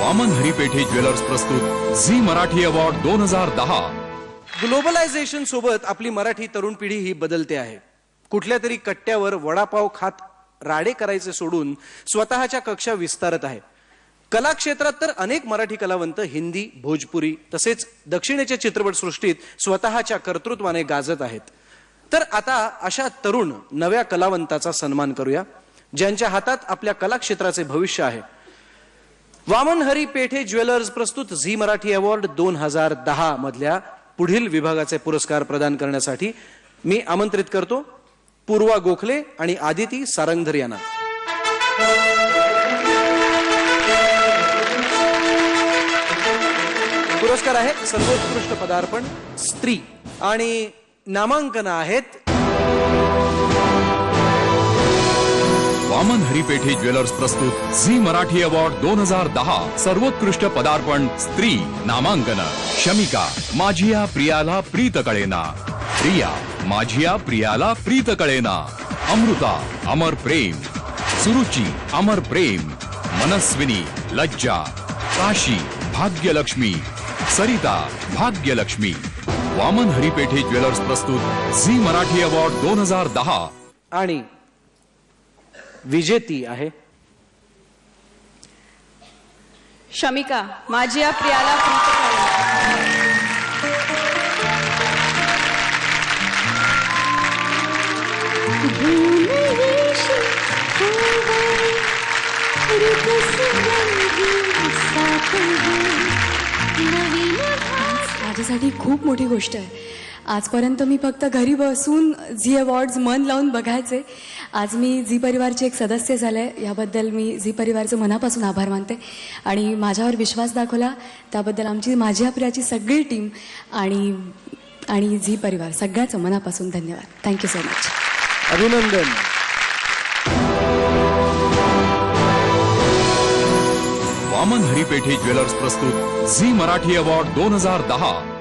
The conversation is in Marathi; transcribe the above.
वामन हरिपेठे ज्वेलर्स प्रस्तुत झी मराठी अवॉर्ड 2010। ग्लोबलायझेशन सोबत आपली मराठी तरुण पिढी ही बदलते आहे। कुठल्या तरी कट्ट्यावर वडापाव खात राडे करायचे सोडून स्वतःच्या कक्षा विस्तारत आहे। कला क्षेत्रात तर अनेक मराठी कलावंत हिंदी, भोजपुरी तसेच दक्षिणेच्या चित्रपट सृष्टीत स्वतःच्या कर्तृत्वाने गाजत आहेत। तर आता अशा तरुण नव्या कलावंताचा सन्मान करूया, ज्यांच्या हातात आपल्या कला क्षेत्राचे भविष्य आहे। वामन हरिपेठे ज्वेलर्स प्रस्तुत झी मराठी अवॉर्ड 2010 मधल्या पुढील विभागाचे पुरस्कार प्रदान करण्यासाठी मी आमंत्रित करतो पूर्वा गोखले आणि आदिती सारंगधर यांना। पुरस्कार आहे सर्वोत्कृष्ट पदार्पण स्त्री आणि नामांकन आहेत वामन हरिपेठे ज्वेलर्स प्रस्तुत झी मराठी अवॉर्ड 2010 सर्वोत्कृष्ट पदार्पण स्त्री नामांकन शमिका माझिया प्रियाला प्रीत कळेना, प्रिया माझिया प्रियाला प्रीत कळेना, अमृता अमर प्रेम, सुरुची अमर प्रेम, मनस्विनी लज्जा, काशी भाग्यलक्ष्मी, सरिता भाग्यलक्ष्मी। वामन हरिपेठे ज्वेलर्स प्रस्तुत झी मराठी अवॉर्ड 2010 आणि विजेती आहे शमिका माझिया प्रियाला प्रीत कळेना। माझ्यासाठी खूप मोठी गोष्ट आहे। आजपर्यंत मी फक्त घरी बसून झी अवॉर्ड्स मन लावून बघायचे। आज मी झी परिवारचे एक सदस्य झाले, याबद्दल मी झी परिवारचं मनापासून आभार मानते आणि माझ्यावर विश्वास दाखवला त्याबद्दल आमची माझ्या प्रियाची सगळी टीम आणि झी परिवार सगळ्याचं मनापासून धन्यवाद। Thank you so much. अभिनंदन। वामन हरिपेठे ज्वेलर्स प्रस्तुत झी मराठी अवॉर्ड 2010